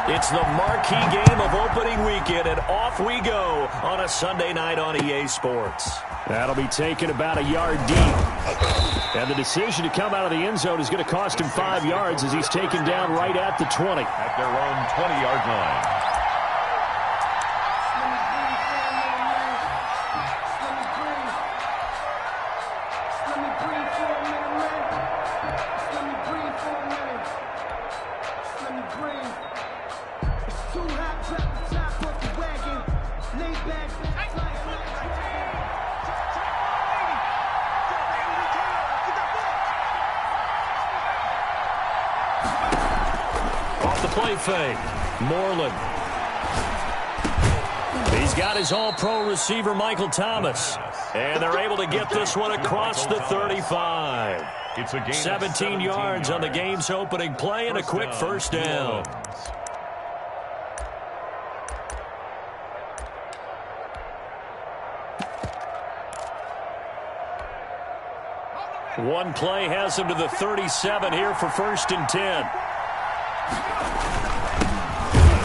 It's the marquee game of opening weekend, and off we go on a Sunday night on EA Sports. That'll be taken about a yard deep. And the decision to come out of the end zone is going to cost him 5 yards as he's taken down right at the 20. At their own 20-yard line. Play fake. Moreland. He's got his all-pro receiver, Michael Thomas. And they're able to get this one across the 35. It's a gain 17 yards on the game's opening play and a quick first down. One play has him to the 37 here for 1st and 10.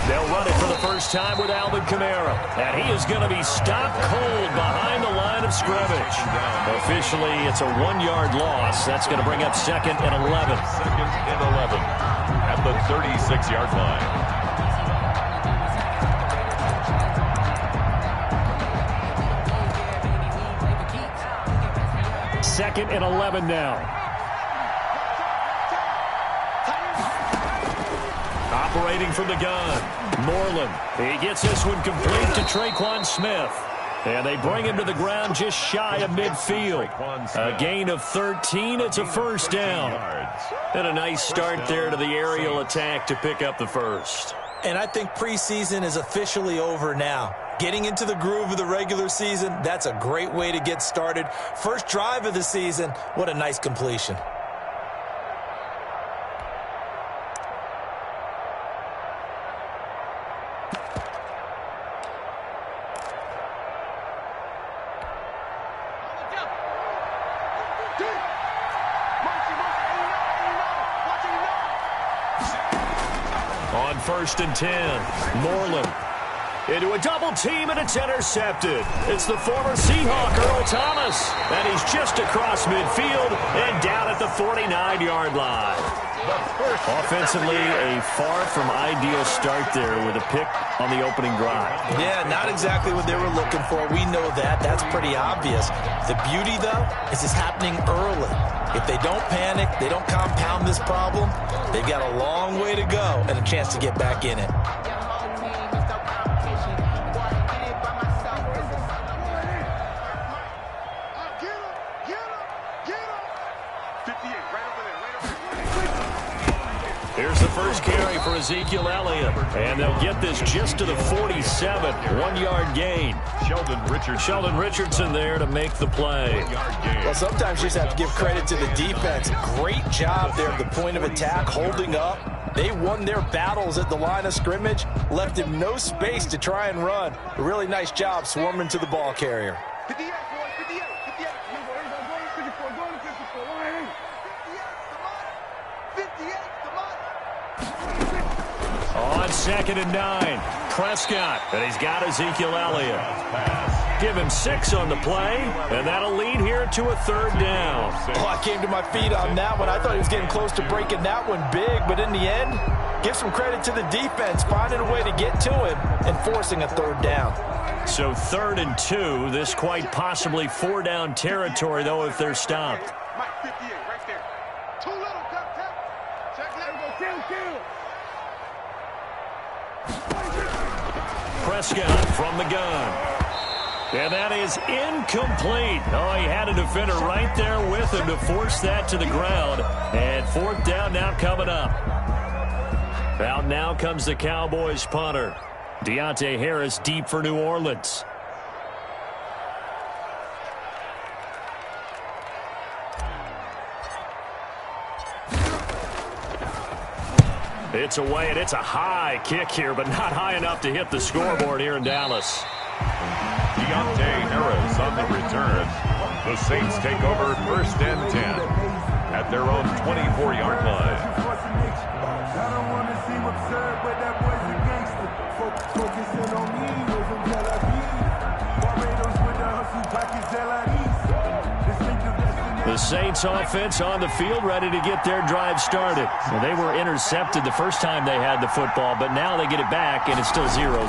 They'll run it for the first time with Alvin Kamara. And he is going to be stopped cold behind the line of scrimmage. Officially, it's a 1-yard loss. That's going to bring up 2nd and 11. 2nd and 11 at the 36-yard line. Second and 11 now. Operating from the gun, Moreland. He gets this one complete to Traquan Smith. And they bring him to the ground just shy of midfield. A gain of 13. It's a first down. And a nice start there to the aerial attack to pick up the first. And I think preseason is officially over now. Getting into the groove of the regular season, that's a great way to get started. First drive of the season, what a nice completion. On 1st and 10, Moreland into a double team, and it's intercepted. It's the former Seahawk, Earl Thomas, and he's just across midfield and down at the 49-yard line. Offensively, a far from ideal start there with a pick on the opening drive. Yeah, not exactly what they were looking for. We know that. That's pretty obvious. The beauty, though, is it's happening early. If they don't panic, they don't compound this problem, they've got a long way to go and a chance to get back in it. Here's the first carry for Ezekiel Elliott. And they'll get this just to the 47. 1-yard gain. Sheldon Richardson there to make the play. Well, sometimes you just have to give credit to the defense. Great job there at the point of attack, holding up. They won their battles at the line of scrimmage, left him no space to try and run. A really nice job swarming to the ball carrier. On 2nd and 9, Prescott, and he's got Ezekiel Elliott. Give him 6 on the play, and that'll lead here to a 3rd down. Oh, I came to my feet on that one. I thought he was getting close to breaking that one big, but in the end, give some credit to the defense, finding a way to get to him and forcing a 3rd down. So 3rd and 2, this quite possibly 4-down territory, though, if they're stopped. Prescott from the gun. And that is incomplete. Oh, he had a defender right there with him to force that to the ground. And 4th down now coming up. Out now comes the Cowboys punter. Deontay Harris deep for New Orleans. It's away, and it's a high kick here, but not high enough to hit the scoreboard here in Dallas. Deontay Harris on the return. The Saints take over 1st and 10 at their own 24-yard line. The Saints offense on the field, ready to get their drive started. Well, they were intercepted the first time they had the football, but now they get it back, and it's still 0-0.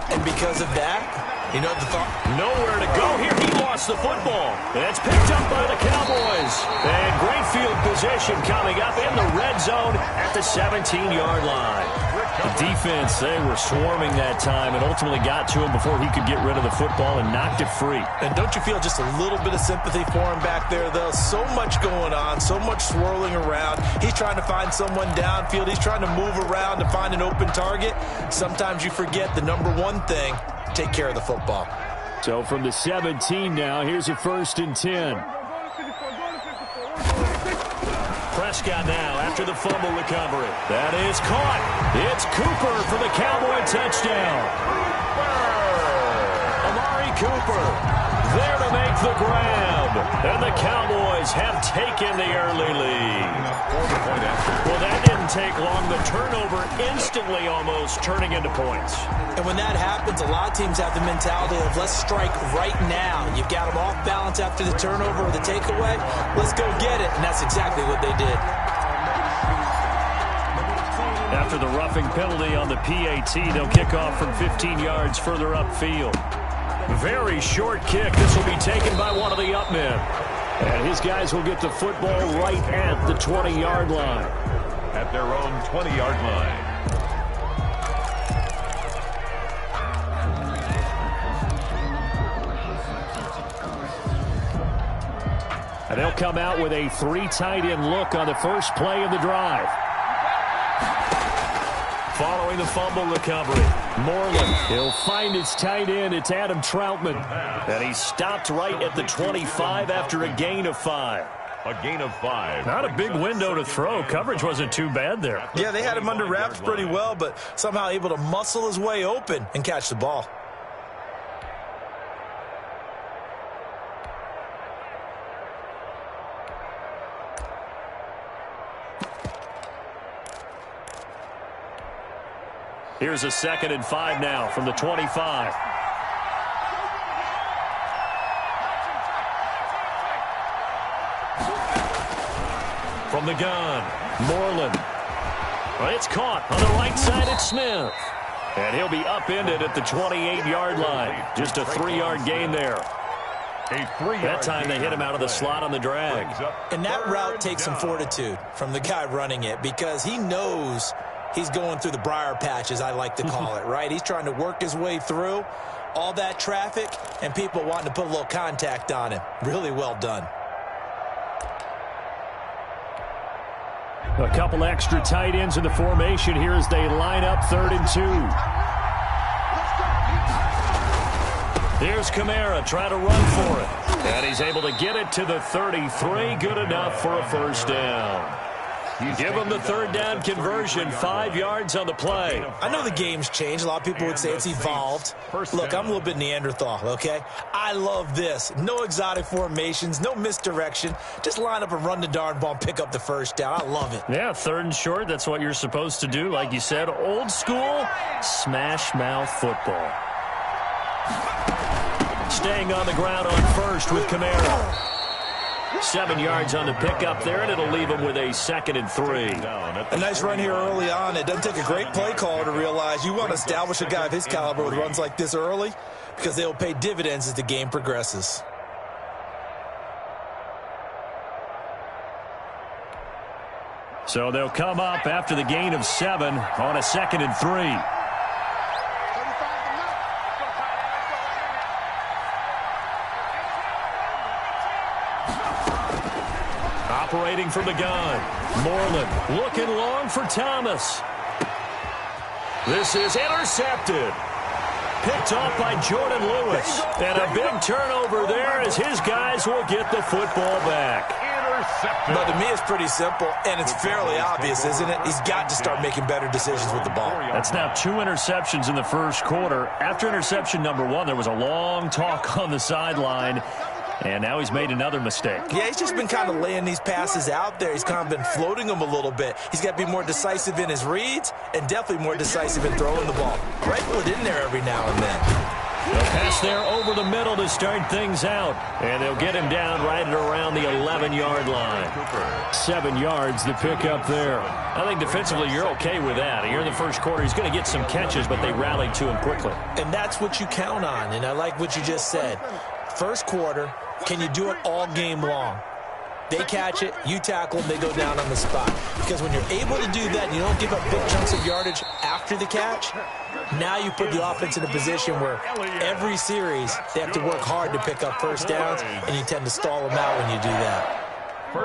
And because of that, you know the thought? Nowhere to go here. He lost the football. That's picked up by the Cowboys. And great field position coming up in the red zone at the 17-yard line. The defense, they were swarming that time and ultimately got to him before he could get rid of the football and knocked it free. And don't you feel just a little bit of sympathy for him back there, though? So much going on, so much swirling around. He's trying to find someone downfield. He's trying to move around to find an open target. Sometimes you forget the number one thing, take care of the football. So from the 17 now, here's a 1st and 10. Prescott now after the fumble recovery. That is caught. It's Cooper for the Cowboy touchdown. Amari Cooper there to make the grab. And the Cowboys have taken the early lead. Well, that didn't take long. The turnover instantly almost turning into points. And when that happens, a lot of teams have the mentality of let's strike right now. You've got them off balance after the turnover or the takeaway. Let's go get it. And that's exactly what they did. After the roughing penalty on the PAT, they'll kick off from 15 yards further upfield. Very short kick. This will be taken by one of the up men. And his guys will get the football right at the 20-yard line. At their own 20-yard line. And they'll come out with a 3 tight end look on the first play of the drive. Following the fumble recovery, Moreland, he'll find his tight end. It's Adam Troutman. And he's stopped right at the 25 after a gain of 5. A gain of 5. Not a big window to throw. Coverage wasn't too bad there. Yeah, they had him under wraps pretty well, but somehow able to muscle his way open and catch the ball. Here's a 2nd and 5 now from the 25. From the gun, Moreland. Well, it's caught on the right side. It's Smith. And he'll be upended at the 28-yard line. Just a 3-yard gain there. That time they hit him out of the slot on the drag. And that route takes some fortitude from the guy running it because he knows he's going through the briar patch, as I like to call it, right? He's trying to work his way through all that traffic and people wanting to put a little contact on him. Really well done. A couple extra tight ends in the formation here as they line up 3rd and 2. Here's Kamara trying to run for it. And he's able to get it to the 33. Good enough for a 1st down. Give him the 3rd down conversion, 5 yards on the play. I know the game's changed. A lot of people would say it's evolved. Look, I'm a little bit Neanderthal, okay? I love this. No exotic formations, no misdirection. Just line up and run the darn ball and pick up the 1st down. I love it. Yeah, 3rd and short, that's what you're supposed to do. Like you said, old school, smash mouth football. Staying on the ground on 1st with Kamara. 7 yards on the pickup there, and it'll leave him with a 2nd and 3. A nice run here early on. It doesn't take a great play caller to realize you want to establish a guy of his caliber with runs like this early because they'll pay dividends as the game progresses. So they'll come up after the gain of 7 on a 2nd and 3. Operating from the gun. Moreland looking long for Thomas. This is intercepted. Picked off by Jordan Lewis. And a big turnover there as his guys will get the football back. But to me, it's pretty simple, and it's fairly obvious, isn't it? He's got to start making better decisions with the ball. That's now 2 interceptions in the first quarter. After interception number 1, there was a long talk on the sideline. And now he's made another mistake. Yeah, he's just been kind of laying these passes out there. He's kind of been floating them a little bit. He's got to be more decisive in his reads and definitely more decisive in throwing the ball. Rifle it in there every now and then. The pass there over the middle to start things out. And they'll get him down right at around the 11-yard line. 7 yards to pick up there. I think defensively you're okay with that. Here in the first quarter, he's going to get some catches, but they rallied to him quickly. And that's what you count on, and I like what you just said. First quarter, can you do it all game long? They catch it, you tackle them, they go down on the spot. Because when you're able to do that and you don't give up big chunks of yardage after the catch, now you put the offense in a position where every series they have to work hard to pick up first downs, and you tend to stall them out when you do that.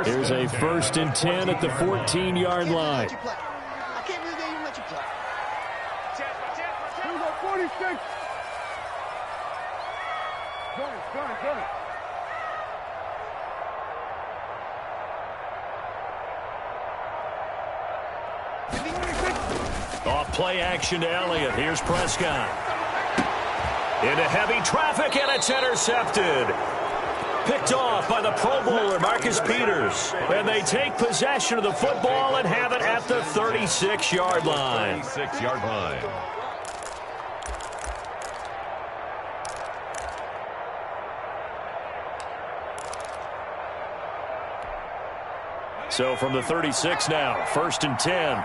Here's a 1st and 10 at the 14-yard line. I can't believe they even let you play. 46. Gun. Off play action to Elliott. Here's Prescott. Into heavy traffic, and it's intercepted. Picked off by the Pro Bowler, Marcus Peters. And they take possession of the football and have it at the 36-yard line. 36-yard line. So from the 36 now, 1st and 10.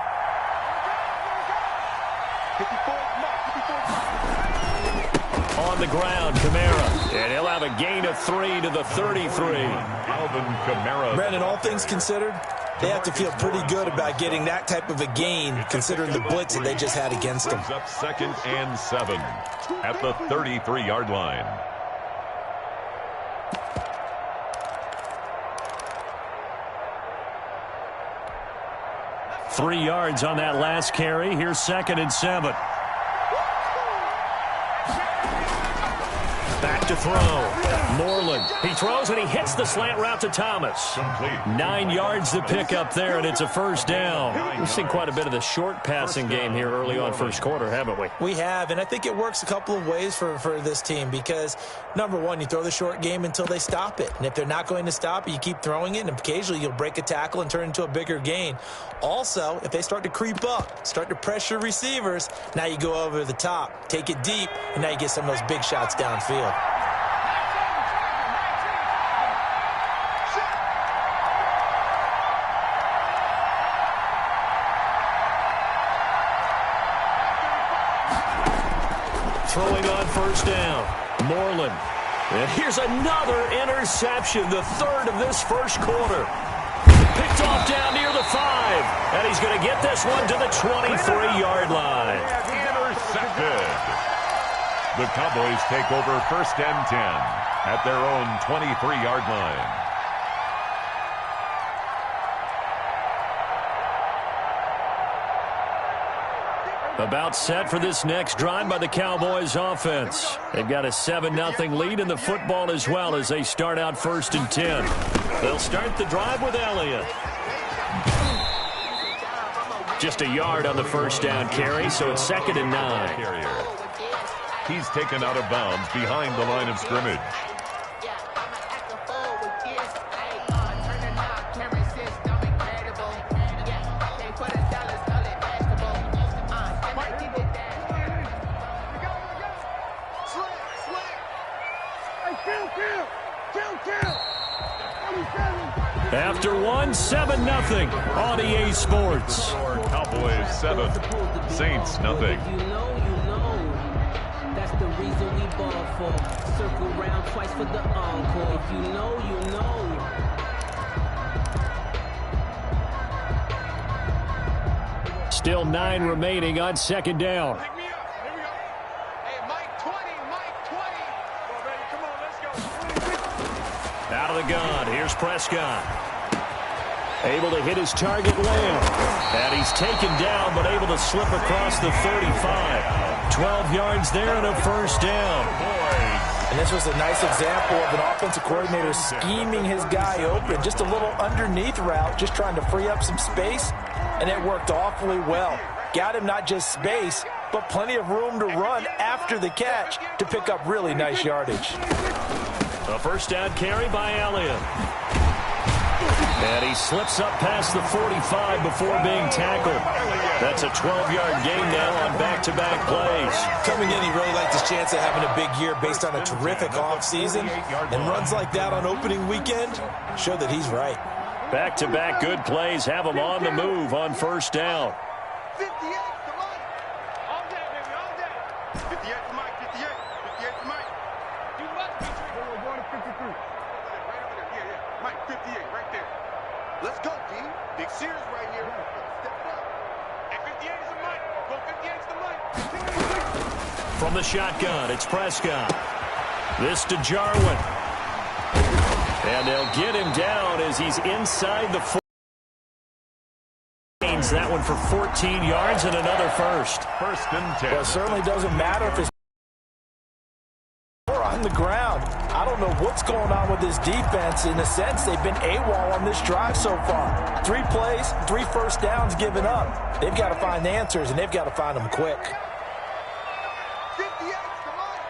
On the ground, Kamara. And he'll have a gain of 3 to the 33. Alvin Kamara. Brandon, all things considered, they have to feel pretty good about getting that type of a gain, considering the blitz that they just had against them. Up 2nd and 7 at the 33-yard line. Three yards on that last carry. Here's 2nd and 7. Back to throw. Moreland. He throws and he hits the slant route to Thomas. Complete. 9 yards to pick up there, and it's a 1st down. We've seen quite a bit of the short passing game here early on first quarter, haven't we? We have, and I think it works a couple of ways for this team because, number one, you throw the short game until they stop it. And if they're not going to stop it, you keep throwing it, and occasionally you'll break a tackle and turn it into a bigger gain. Also, if they start to creep up, start to pressure receivers, now you go over the top, take it deep, and now you get some of those big shots downfield. Throwing on 1st down. Moreland. And here's another interception, the 3rd of this first quarter. Picked off down near the 5. And he's going to get this one to the 23-yard line. Intercepted. The Cowboys take over 1st and 10 at their own 23-yard line. About set for this next drive by the Cowboys offense. They've got a 7-0 lead in the football as well as they start out 1st and 10. They'll start the drive with Elliott. Just a yard on the 1st down carry, so it's 2nd and 9. He's taken out of bounds behind the line of scrimmage. After one, 7-0 on EA Sports. Cowboys 7, Saints nothing. You know. That's the reason we ball for. Circle round twice for the encore. If you know, you know. Still 9 remaining on 2nd down. Out of the gun, here's Prescott. Able to hit his target, Lamb. And he's taken down, but able to slip across the 35. 12 yards there and a 1st down. And this was a nice example of an offensive coordinator scheming his guy open. Just a little underneath route, just trying to free up some space. And it worked awfully well. Got him not just space, but plenty of room to run after the catch to pick up really nice yardage. A 1st down carry by Elliott. And he slips up past the 45 before being tackled. That's a 12-yard gain now on back-to-back plays. Coming in, he really liked his chance of having a big year based on a terrific offseason. And runs like that on opening weekend show that he's right. Back-to-back good plays have him on the move on first down. 58 to Mike. All day, baby, all day. 58 to Mike, 58. 58 to Mike. You must be we're going to 53. Right over there. Yeah. Mike, 58, right there. Let's go, D. Big Sears right here. Step it up. Hey, 58 is the Mike. Go 58 is the Mike. From the shotgun, it's Prescott. This to Jarwin. And they'll get him down as he's inside the 4. That one for 14 yards and another first. First and 10. Well, it certainly doesn't matter if it's on the ground. I don't know what's going on with this defense. In a sense, they've been AWOL on this drive so far. 3 plays, 3 first downs given up. They've got to find the answers, and they've got to find them quick. 58 to Mike.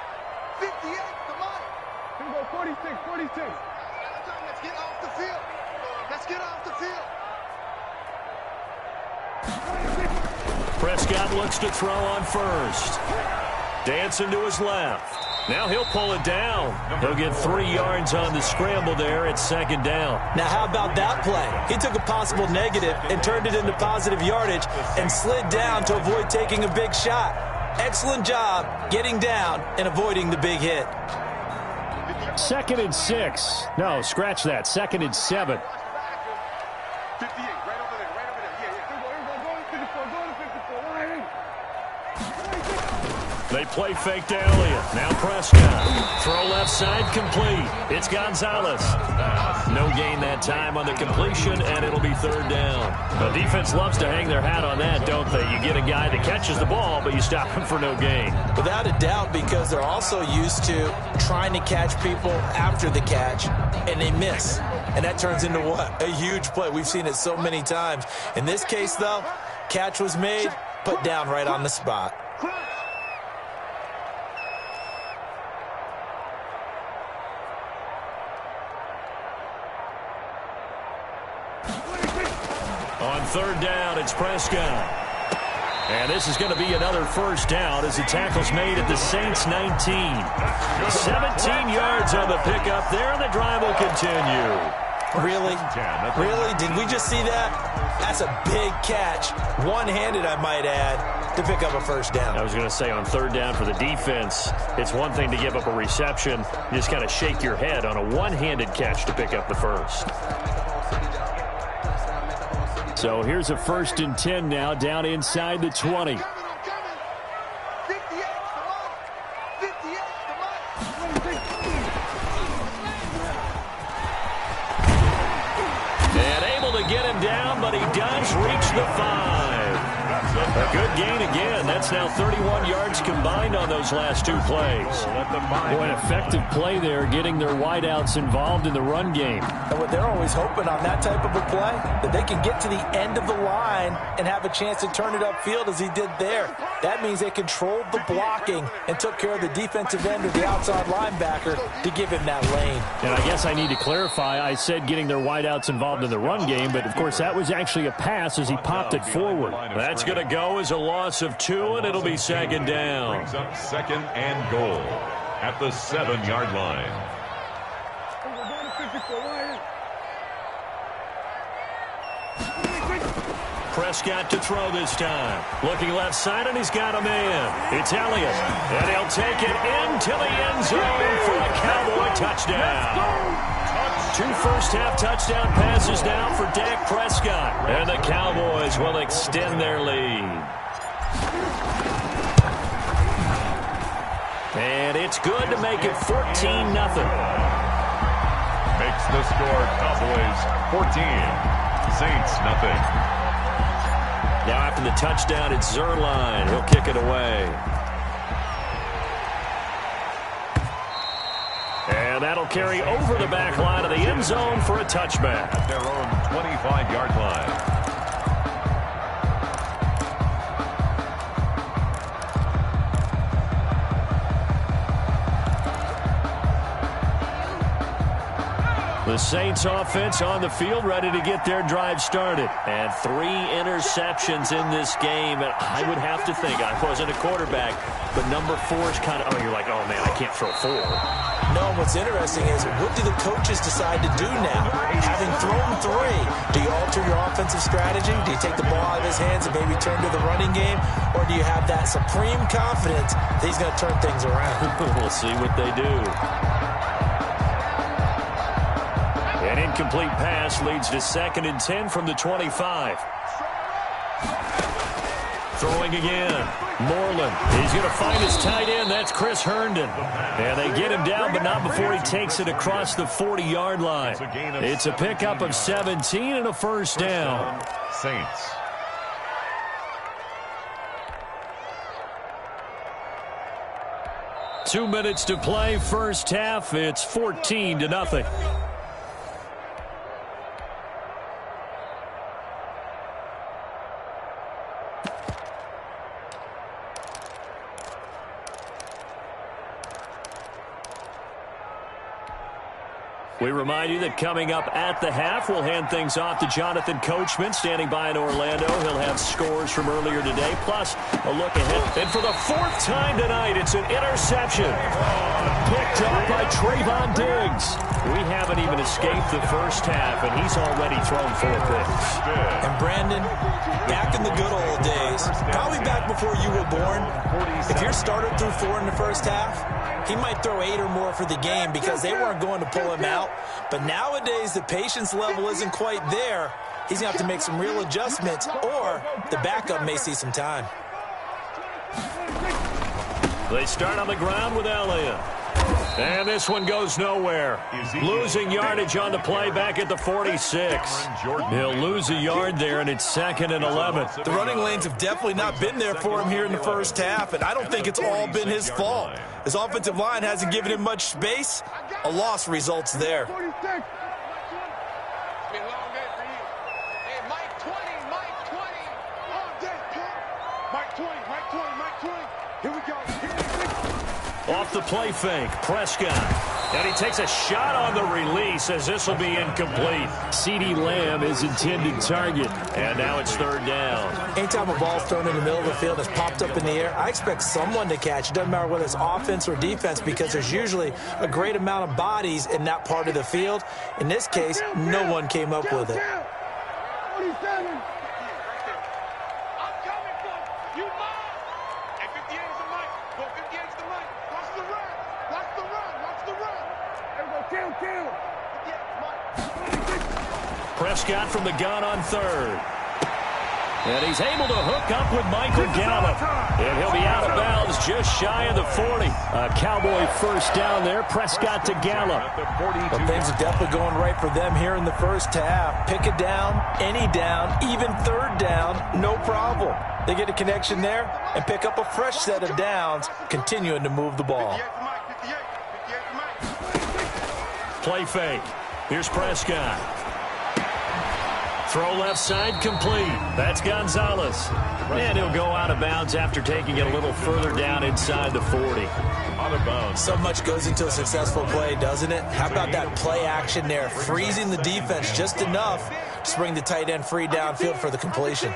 58 to Mike. Here we go, 46, 46. Let's get off the field. Let's get off the field. Prescott looks to throw on first. Dancing to his left. Now he'll pull it down. He'll get 3 yards on the scramble there at second down. Now, how about that play? He took a possible negative and turned it into positive yardage and slid down to avoid taking a big shot. Excellent job getting down and avoiding the big hit. 2nd and 6. No, scratch that. 2nd and 7. 58, right over there, right over there. Yeah. Go to 54, go to 54. Line They play fake to Elliott. Now Prescott. Throw left side complete. It's Gonzalez. No gain that time on the completion, and it'll be 3rd down. The defense loves to hang their hat on that, don't they? You get a guy that catches the ball, but you stop him for no gain. Without a doubt, because they're also used to trying to catch people after the catch, and they miss. And that turns into what? A huge play. We've seen it so many times. In this case, though, catch was made, put down right on the spot. On 3rd down, it's Prescott. And this is going to be another first down as the tackle's made at the Saints 19. 17 yards on the pickup there, and the drive will continue. Really? Really? Did we just see that? That's a big catch. One-handed, I might add, to pick up a first down. I was going to say on 3rd down for the defense, it's one thing to give up a reception. You just kind of shake your head on a one-handed catch to pick up the first. So here's a 1st and 10 now, down inside the 20. 58 to Mike. 58 to Mike. And able to get him down, but he does reach the 5. A good gain again. That's now 31 yards combined on those last 2 plays. Boy, an effective play there, getting their wideouts involved in the run game. And what they're always hoping on that type of a play, that they can get to the end of the line and have a chance to turn it upfield as he did there. That means they controlled the blocking and took care of the defensive end or the outside linebacker to give him that lane. And I guess I need to clarify, I said getting their wideouts involved in the run game, but of course that was actually a pass as he popped it forward. That's going to go as a loss of 2, and it'll be 2nd down. Brings up 2nd and goal at the 7-yard line. Prescott to throw this time. Looking left side, and he's got a man. It's Elliott, and he'll take it into the end zone for a Cowboy touchdown. 2 first-half touchdown passes now for Dak Prescott, and the Cowboys will extend their lead. And it's good to make it 14-0. Makes the score Cowboys 14, Saints nothing. Now after the touchdown, it's Zerline. He'll kick it away. And that'll carry over the back line of the end zone for a touchback. At their own 25-yard line. The Saints offense on the field, ready to get their drive started. And 3 interceptions in this game. And I would have to think, I wasn't a quarterback, but number 4 is kind of, you're like, oh, man, I can't throw 4. No, what's interesting is, what do the coaches decide to do now? Having thrown 3, do you alter your offensive strategy? Do you take the ball out of his hands and maybe turn to the running game? Or do you have that supreme confidence that he's going to turn things around? We'll see what they do. An incomplete pass leads to 2nd and 10 from the 25. Throwing again. Moreland. He's going to find his tight end. That's Chris Herndon. And they get him down, but not before he takes it across the 40-yard line. It's a pickup of 17 and a first down. Saints. Two minutes to play, first half. It's 14-0. We remind you that coming up at the half, we'll hand things off to Jonathan Coachman, standing by in Orlando. He'll have scores from earlier today, plus a look ahead. And for the 4th time tonight, it's an interception. Picked up by Trayvon Diggs. We haven't even escaped the first half, and he's already thrown 4 picks. And Brandon, back in the good old days, probably back before you were born, if your starter threw 4 in the first half, he might throw 8 or more for the game because they weren't going to pull him out. But nowadays, the patience level isn't quite there. He's going to have to make some real adjustments, or the backup may see some time. They start on the ground with Elliott. And this one goes nowhere. Losing yardage on the play back at the 46. He'll lose a yard there, and it's 2nd and 11. The running lanes have definitely not been there for him here in the first half, and I don't think it's all been his fault. His offensive line hasn't given him much space. A loss results there. Off the play fake, Prescott. And he takes a shot on the release as this will be incomplete. CeeDee Lamb is intended target. And now it's 3rd down. Anytime a ball's thrown in the middle of the field and it's popped up in the air, I expect someone to catch. It doesn't matter whether it's offense or defense, because there's usually a great amount of bodies in that part of the field. In this case, no one came up with it. 47. Prescott from the gun on 3rd. And he's able to hook up with Michael Gallup. And he'll be out of bounds just shy of the 40. A Cowboy first down there. Prescott to Gallup. Well, things are definitely going right for them here in the first half. Pick a down, any down, even 3rd down, no problem. They get a connection there and pick up a fresh set of downs, continuing to move the ball. Play fake. Here's Prescott. Throw left side complete. That's Gonzalez. And he'll go out of bounds after taking it a little further down inside the 40. Out of bounds. So much goes into a successful play, doesn't it? How about that play action there? Freezing the defense just enough to bring the tight end free downfield for the completion.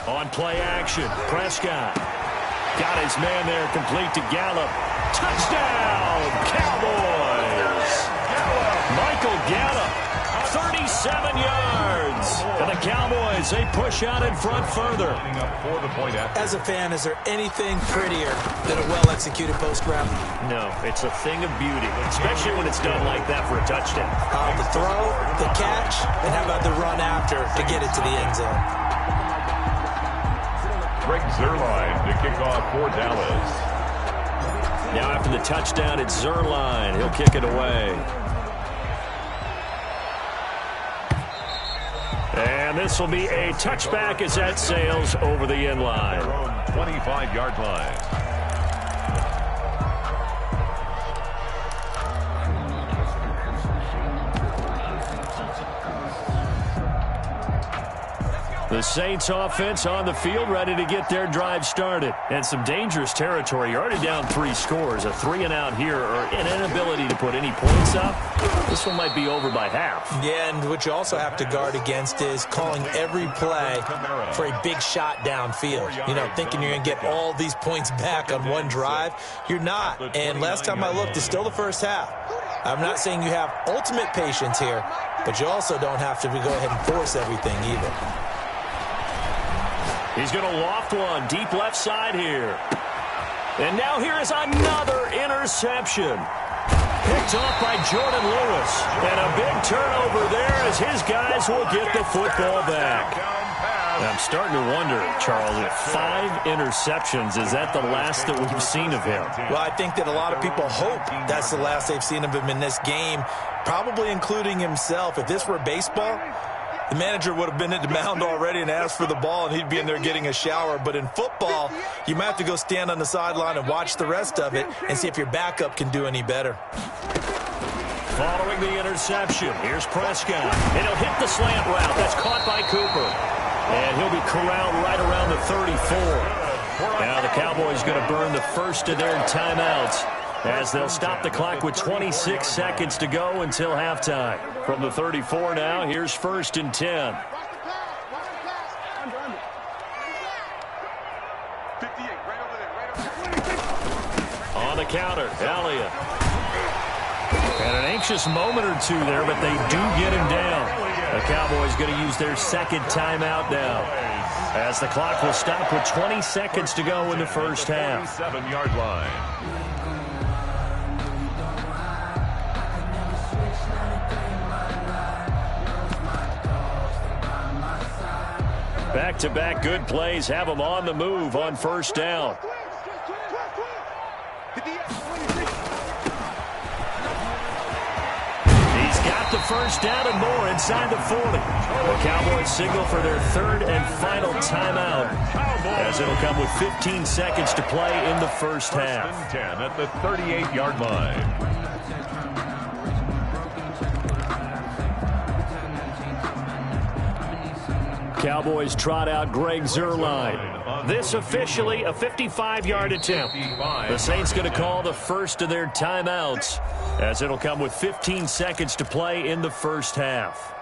On play action, Prescott. Got his man there, complete to Gallup. Touchdown, Cowboys! Michael Gallup, 37 yards. And the Cowboys, they push out in front further. As a fan, is there anything prettier than a well-executed post route? No, it's a thing of beauty, especially when it's done like that for a touchdown. The throw, the catch, and how about the run after to get it to the end zone? Greg Zuerlein to kick off for Dallas. Now after the touchdown, it's Zuerlein. He'll kick it away. And this will be a touchback as that sails over the end line. 25-yard line. The Saints offense on the field, ready to get their drive started. And some dangerous territory. You're already down 3 scores. A 3-and-out here, or an inability to put any points up. This one might be over by half. Yeah, and what you also have to guard against is calling every play for a big shot downfield. You know, thinking you're going to get all these points back on one drive. You're not. And last time I looked, it's still the first half. I'm not saying you have ultimate patience here, but you also don't have to go ahead and force everything either. He's going to loft one deep left side here. And now here is another interception. Picked off by Jordan Lewis. And a big turnover there as his guys will get the football back. And I'm starting to wonder, Charles, if 5 interceptions, is that the last that we've seen of him? Well, I think that a lot of people hope that's the last they've seen of him in this game, probably including himself. If this were baseball, the manager would have been at the mound already and asked for the ball, and he'd be in there getting a shower. But in football, you might have to go stand on the sideline and watch the rest of it and see if your backup can do any better. Following the interception, here's Prescott. And he'll hit the slant route. That's caught by Cooper. And he'll be corralled right around the 34. Now the Cowboys going to burn the first of their timeouts as they'll stop the clock with 26 seconds to go until halftime. From the 34 now, here's 1st and 10. 58, right over there. On the counter, Elliott. And an anxious moment or two there, but they do get him down. The Cowboys going to use their second timeout now, as the clock will stop with 20 seconds to go in the first half. 7-yard line. Back-to-back good plays have them on the move on first down. He's got the first down and more inside the 40. The Cowboys signal for their 3rd and final timeout, as it'll come with 15 seconds to play in the first half. 10 at the 38-yard line. Cowboys trot out Greg Zuerlein. This officially a 55-yard attempt. The Saints going to call the first of their timeouts, as it'll come with 15 seconds to play in the first half.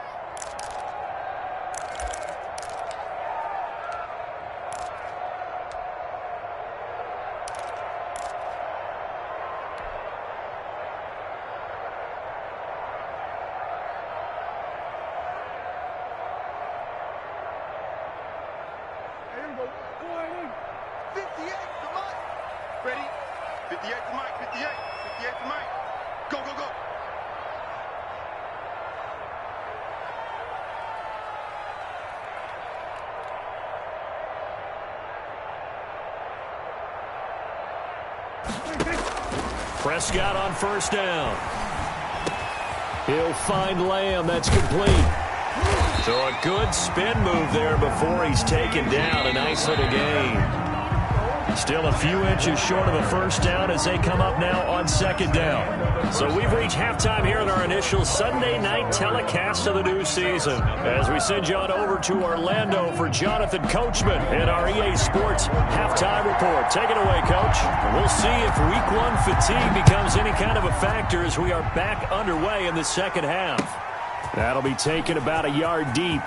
Prescott on first down. He'll find Lamb. That's complete. So a good spin move there before he's taken down. A nice little gain. Still a few inches short of a first down as they come up now on second down. So we've reached halftime here in our initial Sunday night telecast of the new season, as we send you on over to Orlando for Jonathan Coachman in our EA Sports halftime report. Take it away, Coach. We'll see if Week 1 fatigue becomes any kind of a factor as we are back underway in the second half. That'll be taken about a yard deep.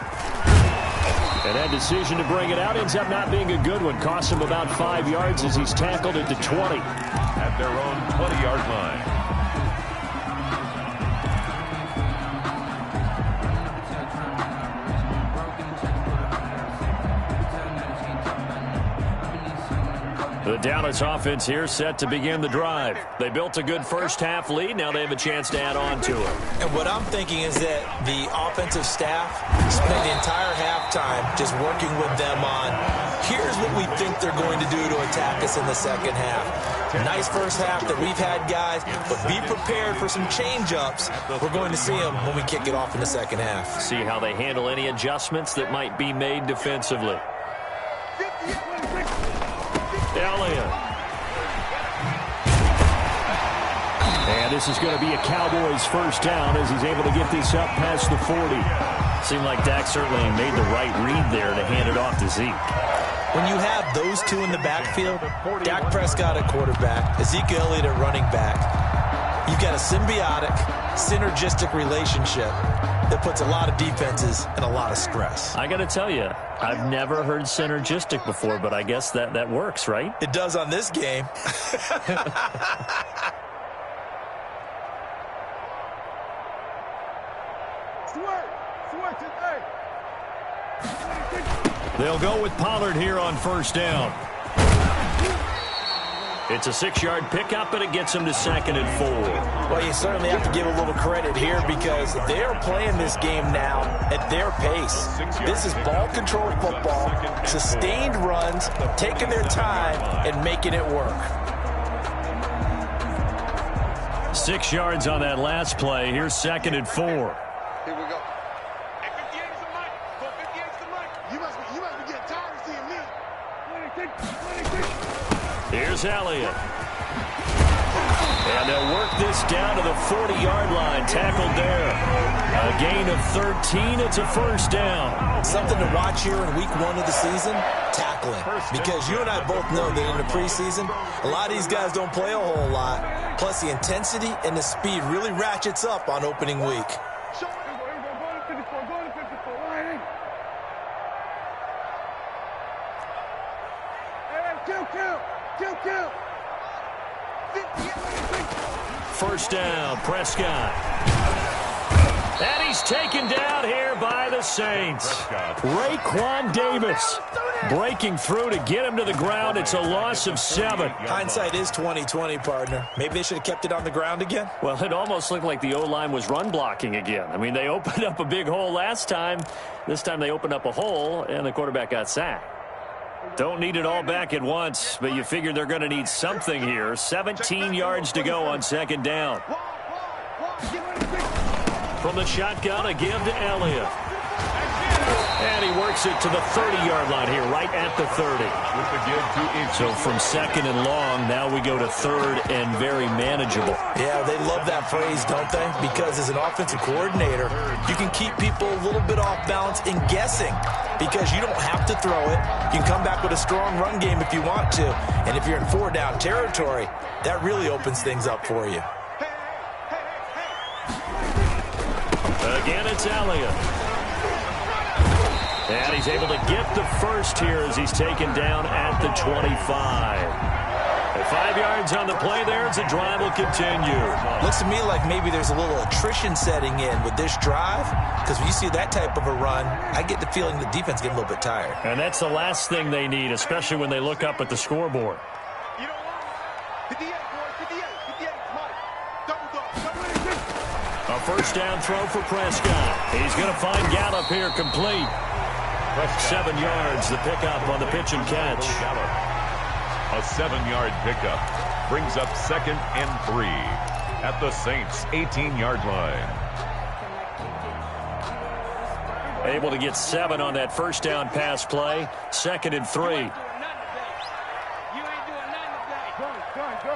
And that decision to bring it out ends up not being a good one. Costs him about 5 yards as he's tackled at the 20. At their own 20-yard line. The Dallas offense here set to begin the drive. They built a good first-half lead. Now they have a chance to add on to it. And what I'm thinking is that the offensive staff spent the entire halftime just working with them on, here's what we think they're going to do to attack us in the second half. Nice first half that we've had, guys, but be prepared for some change-ups. We're going to see them when we kick it off in the second half. See how they handle any adjustments that might be made defensively. Elliott. And this is going to be a Cowboys first down as he's able to get this up past the 40. Seemed like Dak certainly made the right read there to hand it off to Zeke. When you have those two in the backfield, Dak Prescott at quarterback, Ezekiel Elliott at running back, you've got a symbiotic, synergistic relationship that puts a lot of defenses in a lot of stress. I got to tell you, I've never heard synergistic before, but I guess that works, right? It does on this game. They'll go with Pollard here on first down. It's a 6-yard pickup, and it gets him to 2nd and 4. Well, you certainly have to give a little credit here because they're playing this game now at their pace. This is ball control football, sustained runs, taking their time, and making it work. 6 yards on that last play. Here's 2nd and 4. Here we go. Hey, 58's the mic. Go, 58's the mic. You must be getting tired of seeing me. Here's Elliott. And they'll work this down to the 40-yard line. Tackled there. A gain of 13. It's a first down. Something to watch here in week 1 of the season, tackling. Because you and I both know that in the preseason, a lot of these guys don't play a whole lot. Plus, the intensity and the speed really ratchets up on opening week. First down, Prescott. And he's taken down here by the Saints. Raekwon Davis breaking through to get him to the ground. It's a loss of 7. Hindsight is 20/20, partner. Maybe they should have kept it on the ground again. Well, it almost looked like the O-line was run blocking again. I mean, they opened up a big hole last time. This time they opened up a hole, and the quarterback got sacked. Don't need it all back at once, but you figure they're going to need something here. 17 yards to go on 2nd down. From the shotgun, a give to Elliott. And he works it to the 30-yard line here, right at the 30. With the give to each. So from 2nd and long, now we go to 3rd and very manageable. Yeah, they love that phrase, don't they? Because as an offensive coordinator, you can keep people a little bit off balance and guessing because you don't have to throw it. You can come back with a strong run game if you want to. And if you're in 4-down territory, that really opens things up for you. Again, it's Elliott. And he's able to get the first here as he's taken down at the 25. At 5 yards on the play there as the drive will continue. Looks to me like maybe there's a little attrition setting in with this drive because when you see that type of a run, I get the feeling the defense gets a little bit tired. And that's the last thing they need, especially when they look up at the scoreboard. You know what? 58, boys. 58. 58. Mike. Double. A first down throw for Prescott. He's going to find Gallup here complete. 7 yards, the pickup on the pitch and catch. A 7-yard pickup brings up 2nd and 3 at the Saints' 18-yard line. Able to get 7 on that first down pass play. 2nd and 3. You ain't doing nothing today. Go.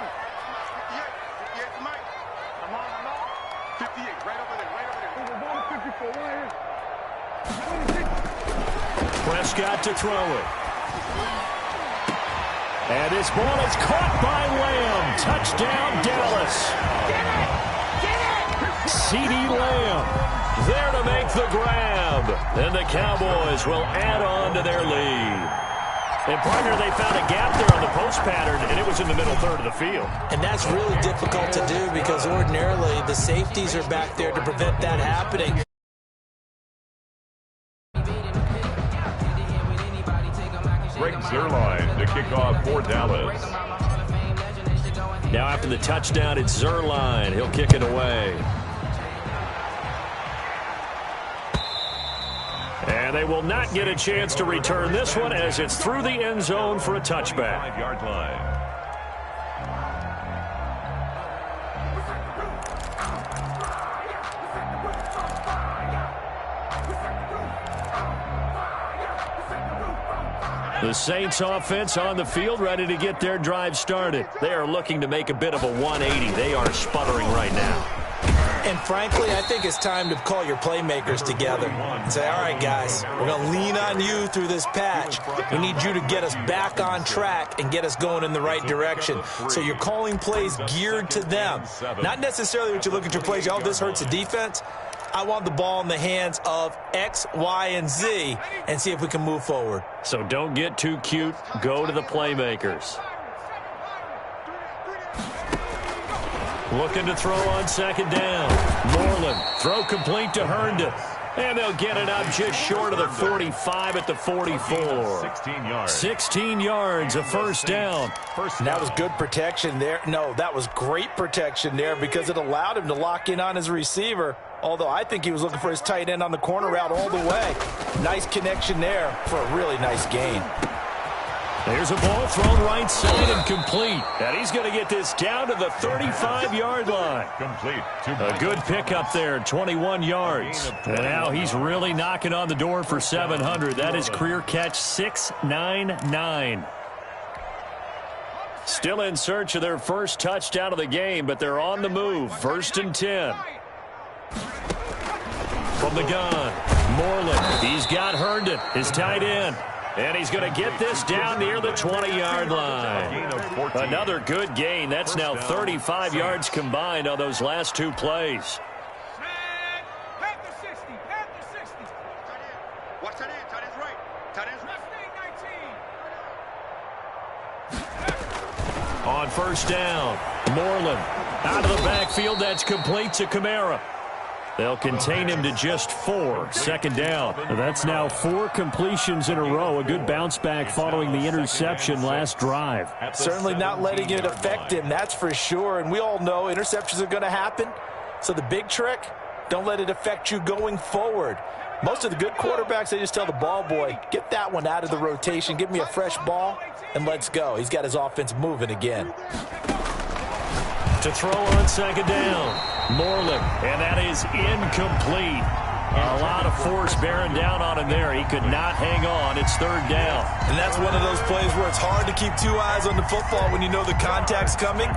58, Mike. I'm on. 58, right over there. Prescott to throw it. And this ball is caught by Lamb. Touchdown, Dallas. CeeDee Lamb there to make the grab. And the Cowboys will add on to their lead. And, partner, they found a gap there on the post pattern, and it was in the middle third of the field. And that's really difficult to do because ordinarily the safeties are back there to prevent that happening. Greg Zuerlein to kick off for Dallas. Now after the touchdown, it's Zuerlein. He'll kick it away. And they will not get a chance to return this one as it's through the end zone for a touchback. 5-yard line. The Saints offense on the field ready to get their drive started. They are looking to make a bit of a 180. They are sputtering right now. And frankly, I think it's time to call your playmakers together and say, all right, guys, we're going to lean on you through this patch. We need you to get us back on track and get us going in the right direction. So you're calling plays geared to them. Not necessarily what you look at your plays, oh, this hurts the defense. I want the ball in the hands of X, Y, and Z and see if we can move forward. So don't get too cute. Go to the playmakers. Looking to throw on second down. Moreland, throw complete to Herndon. And they'll get it up just short of the 45 at the 44. 16 yards, a first down. And that was good protection there. No, that was great protection there because it allowed him to lock in on his receiver. Although I think he was looking for his tight end on the corner route all the way. Nice connection there for a really nice gain. There's a ball thrown right side and complete. And he's going to get this down to the 35-yard line. Complete. A good pickup there, 21 yards. And now he's really knocking on the door for 700. That is career catch 699. Still in search of their first touchdown of the game, but they're on the move. 1st and 10. From the gun, Moreland. He's got Herndon, his tight end. And he's going to get this down near the 20-yard line. Another good gain. That's now 35 yards combined on those last two plays. Panther 60. Watch tight end. Tight end's right. Tight end's right. On first down, Moreland out of the backfield. That's complete to Kamara. They'll contain him to just 4. 2nd down. That's now 4 completions in a row. A good bounce back following the interception last drive. Certainly not letting it affect him, that's for sure. And we all know interceptions are going to happen. So the big trick, don't let it affect you going forward. Most of the good quarterbacks, they just tell the ball boy, get that one out of the rotation, give me a fresh ball, and let's go. He's got his offense moving again. To throw on second down, Moreland, and that is incomplete. A lot of force bearing down on him there. He could not hang on. It's 3rd down. And that's one of those plays where it's hard to keep 2 eyes on the football when you know the contact's coming,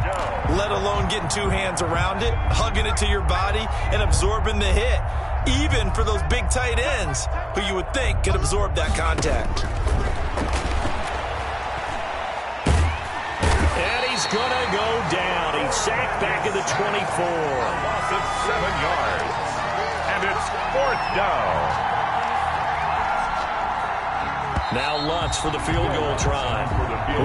let alone getting 2 hands around it, hugging it to your body, and absorbing the hit, even for those big tight ends who you would think could absorb that contact. He's going to go down. He's sacked back at the 24. Loss of 7 yards. And it's 4th down. Now Lutz for the field goal try.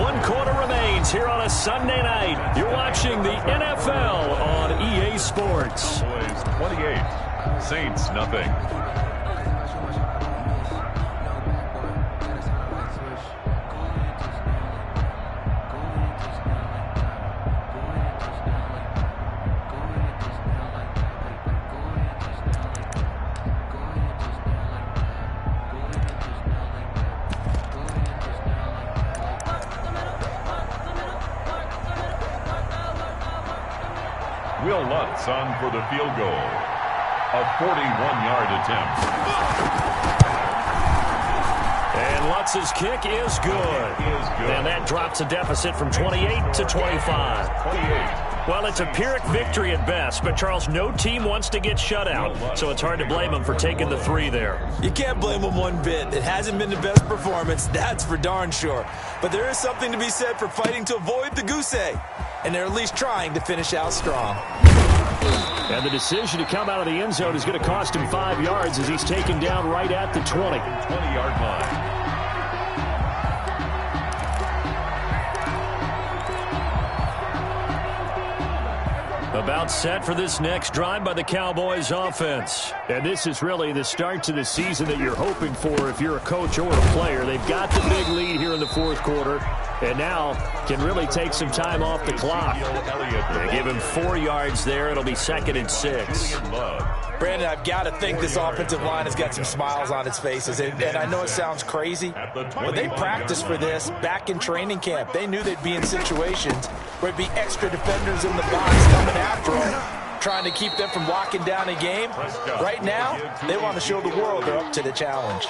1 quarter remains here on a Sunday night. You're watching the NFL on EA Sports. Cowboys 28. Saints nothing. Will Lutz on for the field goal. A 41-yard attempt. And Lutz's kick is good. And that drops a deficit from 28 to 25. 28. Well, it's a Pyrrhic victory at best, but Charles, no team wants to get shut out, so it's hard to blame them for taking the 3 there. You can't blame them one bit. It hasn't been the best performance, that's for darn sure. But there is something to be said for fighting to avoid the goose egg, and they're at least trying to finish out strong. And the decision to come out of the end zone is going to cost him 5 yards as he's taken down right at the 20. 20-yard line. About set for this next drive by the Cowboys offense. And this is really the start to the season that you're hoping for if you're a coach or a player. They've got the big lead here in the 4th quarter, and now can really take some time off the clock. They give him 4 yards there. It'll be 2nd and 6. Brandon, I've got to think this offensive line has got some smiles on its faces. And I know it sounds crazy, but they practiced for this back in training camp. They knew they'd be in situations where it'd be extra defenders in the box coming after them. trying to keep them from locking down a game. Right now, they want to show the world they're up to the challenge.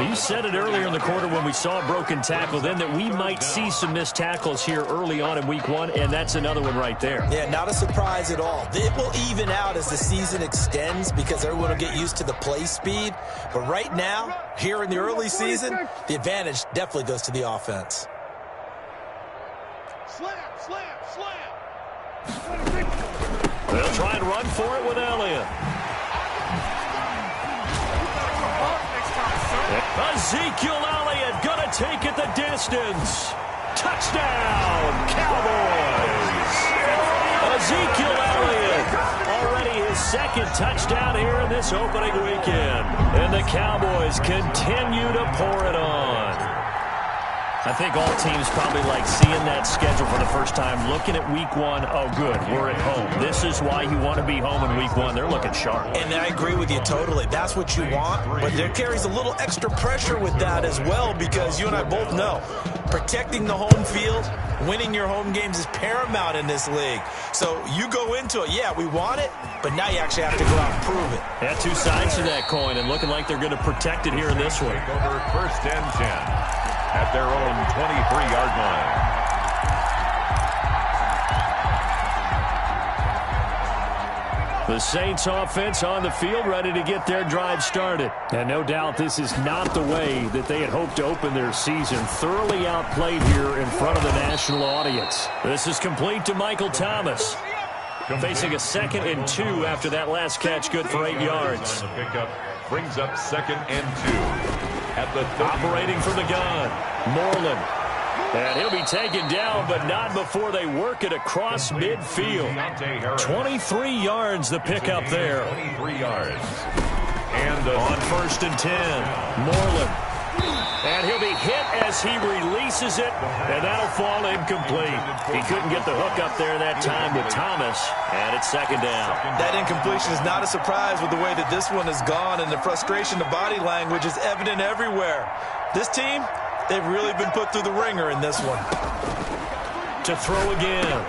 You said it earlier in the quarter when we saw a broken tackle then that we might see some missed tackles here early on in week 1, and that's another one right there. Yeah, not a surprise at all. It will even out as the season extends because everyone will get used to the play speed. But right now, here in the early season, the advantage definitely goes to the offense. Slam, slam, slam. They'll try and run for it with Elliott. Ezekiel Elliott going to take it the distance. Touchdown, Cowboys. Ezekiel Elliott, already his second touchdown here in this opening weekend. And the Cowboys continue to pour it on. I think all teams probably like seeing that schedule for the first time, looking at week 1. Oh, good, we're at home. This is why you want to be home in week 1. They're looking sharp. And I agree with you totally. That's what you want. But there carries a little extra pressure with that as well because you and I both know protecting the home field, winning your home games is paramount in this league. So you go into it, yeah, we want it, but now you actually have to go out and prove it. Yeah, two sides to that coin, and looking like they're going to protect it here in this one. Over first and 10 at their own 23-yard line. The Saints offense on the field, ready to get their drive started. And no doubt this is not the way that they had hoped to open their season. Thoroughly outplayed here in front of the national audience. This is complete to Michael Thomas. Facing a 2nd and 2 after that last catch, good for 8 yards. The pickup brings up 2nd and 2. At the operating from the gun, Moreland. And he'll be taken down, but not before they work it across midfield. 23 yards the pickup there. 23 yards. And on 1st and 10, Moreland. And he'll be hit as he releases it, and that'll fall incomplete. He couldn't get the hook up there that time with Thomas, and it's 2nd down. That incompletion is not a surprise with the way that this one has gone, and the frustration, the body language is evident everywhere. This team, they've really been put through the ringer in this one. To throw again,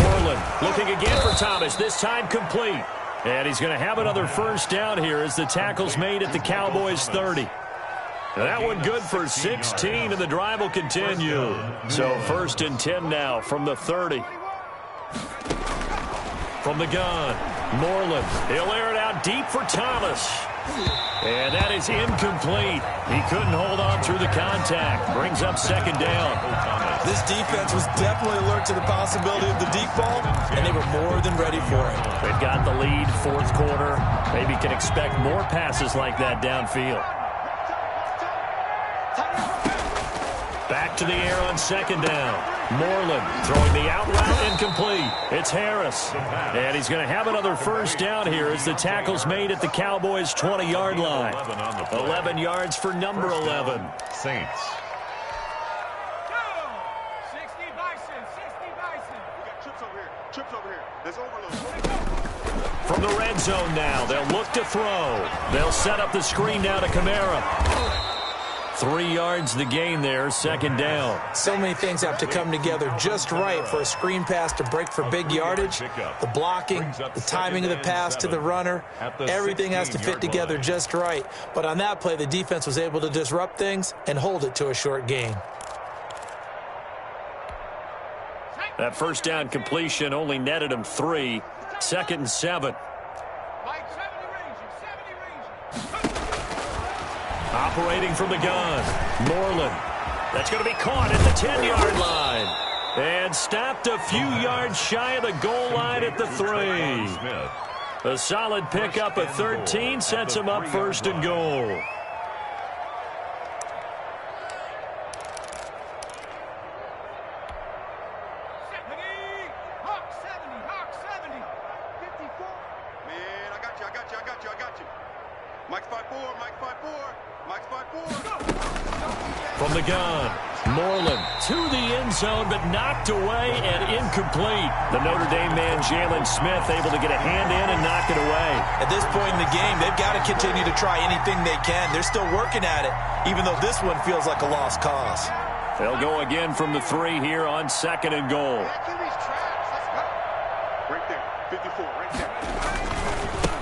Moreland looking again for Thomas, this time complete. And he's going to have another 1st down here as the tackle's made at the Cowboys 30. That one good for 16, and the drive will continue. So 1st and 10 now from the 30. From the gun, Moreland. He'll air it out deep for Thomas. And that is incomplete. He couldn't hold on through the contact. Brings up 2nd down. This defense was definitely alert to the possibility of the deep ball, and they were more than ready for it. They've got the lead, 4th quarter. Maybe can expect more passes like that downfield. Back to the air on 2nd down. Moreland throwing the out route incomplete. It's Harris. And he's going to have another 1st down here as the tackle's made at the Cowboys' 20-yard line. 11 yards for number 11. Saints. 60 Bison, 60 Bison. We got trips over here. Trips over here. There's overload. From the red zone now, they'll look to throw. They'll set up the screen now to Kamara. 3 yards the gain there, 2nd down. So many things have to come together just right for a screen pass to break for big yardage. The blocking, the timing of the pass to the runner, everything has to fit together just right. But on that play, the defense was able to disrupt things and hold it to a short gain. That 1st down completion only netted him 3. 2nd and 7. Operating from the gun, Moreland. That's going to be caught at the 10-yard line. And stopped a few yards shy of the goal line at the 3. A solid pickup of 13 sets him up 1st and goal. Mike's 5-4, Mike's 5-4, Mike's 5-4. From the gun, Moreland to the end zone, but knocked away and incomplete. The Notre Dame man, Jalen Smith, able to get a hand in and knock it away. At this point in the game, they've got to continue to try anything they can. They're still working at it, even though this one feels like a lost cause. They'll go again from the 3 here on 2nd and goal. Right there, 54, right there.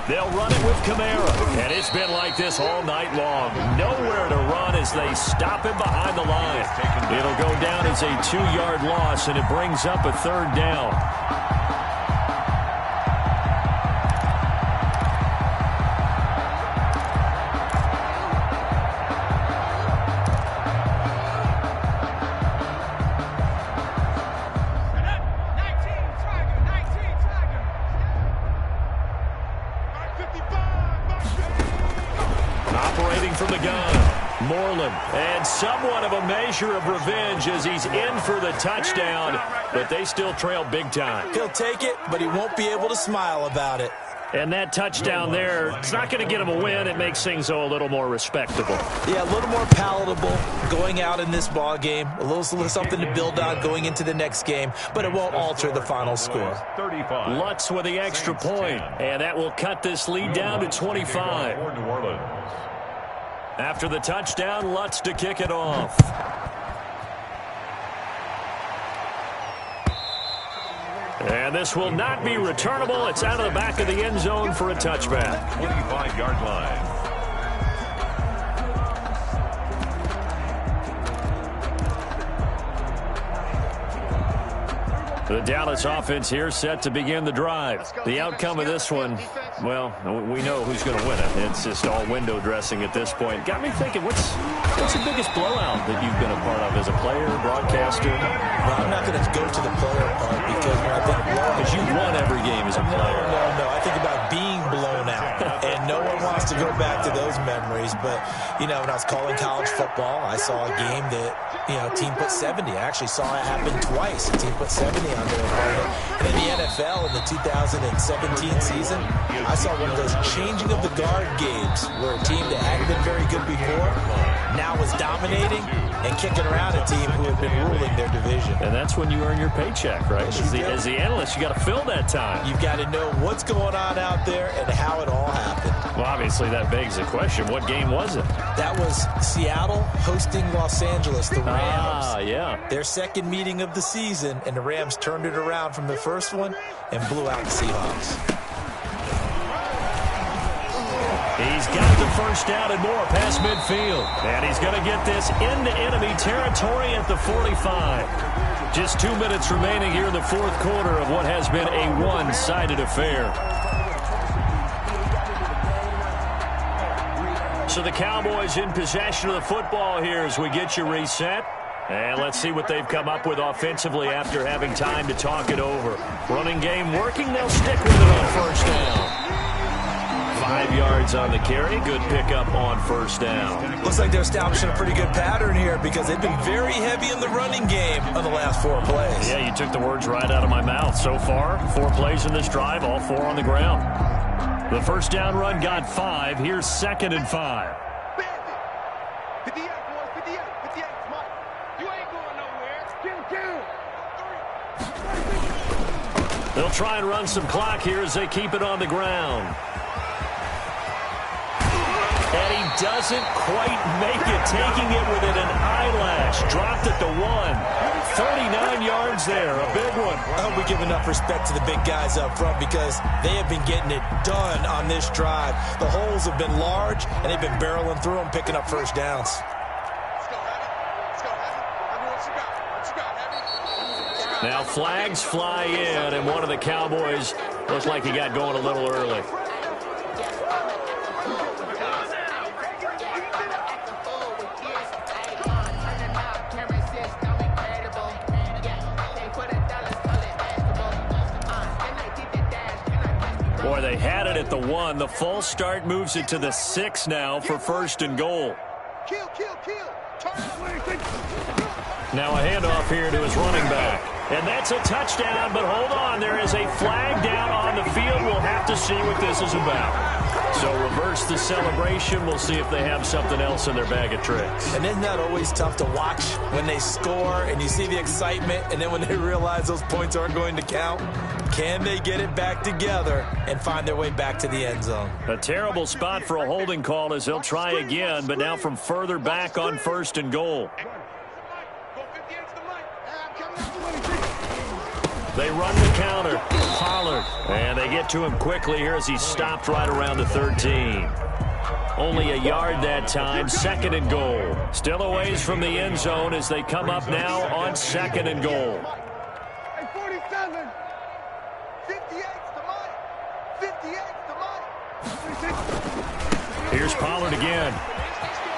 They'll run it with Kamara. And it's been like this all night long. Nowhere to run as they stop him behind the line. It'll go down as a 2-yard loss, and it brings up a 3rd down. From the gun, Moreland, and somewhat of a measure of revenge as he's in for the touchdown, but they still trail big time. He'll take it, but he won't be able to smile about it. And that touchdown there, it's not going to get him a win. It makes things, a little more respectable. Yeah, a little more palatable going out in this ball game. A little something to build on going into the next game, but it won't alter the final score. 35. Lutz with the extra point, and that will cut this lead down to 25. After the touchdown, Lutz to kick it off. And this will not be returnable. It's out of the back of the end zone for a touchback. 25-yard line. The Dallas offense here set to begin the drive. The outcome of this one, well, we know who's going to win it. It's just all window dressing at this point. Got me thinking, what's the biggest blowout that you've been a part of as a player, broadcaster? No, I'm not going to go to the player part because when I think blowout... Because you've won every game as a player. No. I think about being blown out. And no one wants to go back to those memories. But, when I was calling college football, I saw a game that, a team put 70. I actually saw it happen twice. A team put 70 on their opponent. And in the NFL in the 2017 season, I saw one of those changing of the guard games where a team that hadn't been very good before now was dominating and kicking around a team who had been ruling their division. And that's when you earn your paycheck, right? As the analyst, you got to fill that time. You've got to know what's going on out there and how it all happened. Well, obviously that begs the question, what game was it? That was Seattle hosting Los Angeles, the Rams. Ah, yeah. Their second meeting of the season, and the Rams turned it around from the first one and blew out the Seahawks. He's got the first down and more past midfield. And he's going to get this into enemy territory at the 45. Just 2 minutes remaining here in the fourth quarter of what has been a one-sided affair. So the Cowboys in possession of the football here as we get you reset. And let's see what they've come up with offensively after having time to talk it over. Running game working. They'll stick with it on first down. 5 yards on the carry. Good pickup on first down. Looks like they're establishing a pretty good pattern here because they've been very heavy in the running game on the last 4 plays. Yeah, you took the words right out of my mouth. So far, 4 plays in this drive, all 4 on the ground. The first down run got 5. Here's 2nd and 5. 58, boys, 58, 58. Come on. You ain't going nowhere. Kill. They'll try and run some clock here as they keep it on the ground. And he doesn't quite make it, taking it within an eyelash. Dropped at the 1. 39 yards there, a big one. I hope we give enough respect to the big guys up front because they have been getting it done on this drive. The holes have been large, and they've been barreling through them, picking up first downs. Now flags fly in, and one of the Cowboys looks like he got going a little early. Boy, they had it at the 1. The false start moves it to the 6 now for 1st and goal. Kill. Now a handoff here to his running back. And that's a touchdown, but hold on. There is a flag down on the field. We'll have to see what this is about. So reverse the celebration. We'll see if they have something else in their bag of tricks. And isn't that always tough to watch when they score and you see the excitement and then when they realize those points aren't going to count? Can they get it back together and find their way back to the end zone? A terrible spot for a holding call as they'll try again, but now from further back on 1st and goal. They run the counter. Pollard. And they get to him quickly here as he stopped right around the 13. Only a yard that time, 2nd and goal. Still a ways from the end zone as they come up now on 2nd and goal. Hey, 47. 58's the money. 58's the money. Here's Pollard again.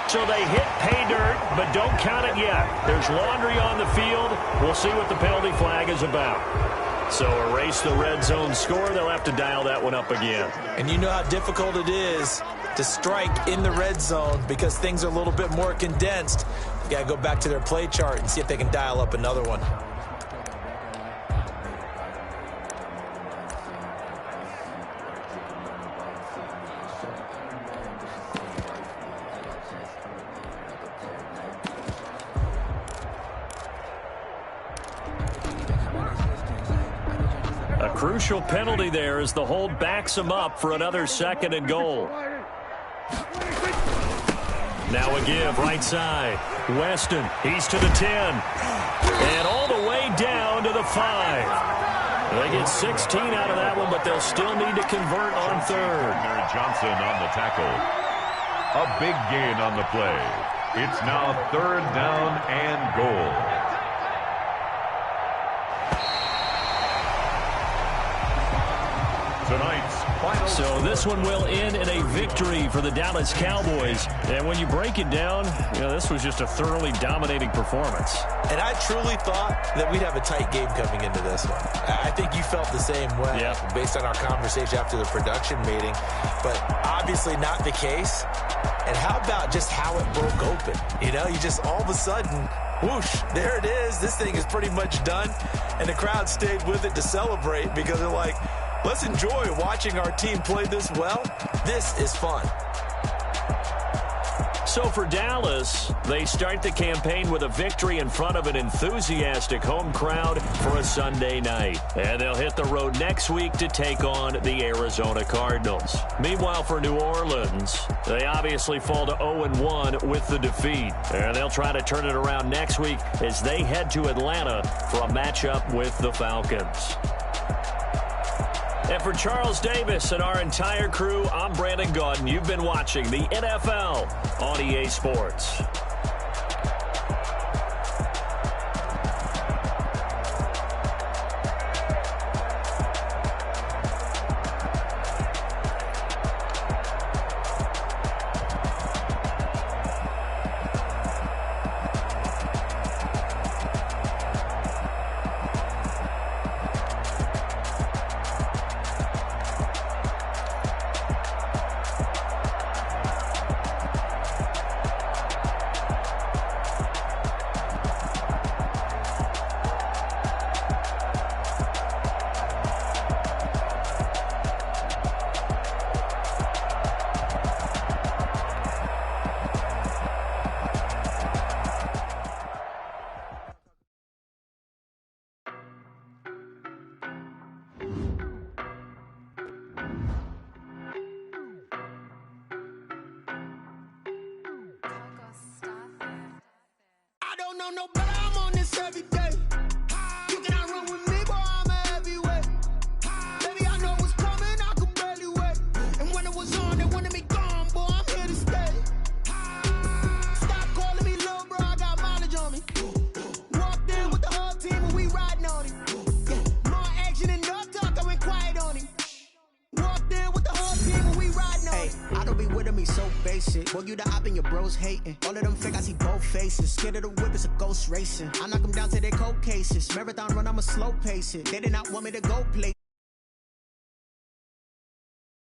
So they hit pay dirt, but don't count it yet. There's laundry on the field. We'll see what the penalty flag is about. So erase the red zone score. They'll have to dial that one up again. And you know how difficult it is to strike in the red zone because things are a little bit more condensed. You got to go back to their play chart and see if they can dial up another one. A crucial penalty there as the hold backs him up for another 2nd and goal. Now a give, right side. Weston, he's to the 10. And all the way down to the 5. They get 16 out of that one, but they'll still need to convert on 3rd. Johnson on the tackle. A big gain on the play. It's now 3rd down and goal. Tonight's final. So this one will end in a victory for the Dallas Cowboys. And when you break it down, this was just a thoroughly dominating performance. And I truly thought that we'd have a tight game coming into this one. I think you felt the same way based on our conversation after the production meeting. But obviously not the case. And how about just how it broke open? You just all of a sudden, whoosh, there it is. This thing is pretty much done. And the crowd stayed with it to celebrate because they're like, let's enjoy watching our team play this well. This is fun. So for Dallas, they start the campaign with a victory in front of an enthusiastic home crowd for a Sunday night. And they'll hit the road next week to take on the Arizona Cardinals. Meanwhile, for New Orleans, they obviously fall to 0-1 with the defeat. And they'll try to turn it around next week as they head to Atlanta for a matchup with the Falcons. And for Charles Davis and our entire crew, I'm Brandon Gaudin. You've been watching the NFL on EA Sports. No, but I'm on this every day. You cannot run with me, boy, I'm a heavyweight. Baby, I know what's coming, I could barely wait. And when it was on, they wanted me gone, boy, I'm here to stay. Stop calling me little bro, I got mileage on me. Walked in with the whole team and we riding on him. Yeah, more action and no talk, I went quiet on him. Walked in with the whole team and we riding on him. I don't be with me so basic. Boy, you the op and your bros hating. All of them fake, I see both faces. Scared of the whip, it's a ghost racing. I knock them down to their cold cases. Marathon run, I'ma slow pace it. They did not want me to go play.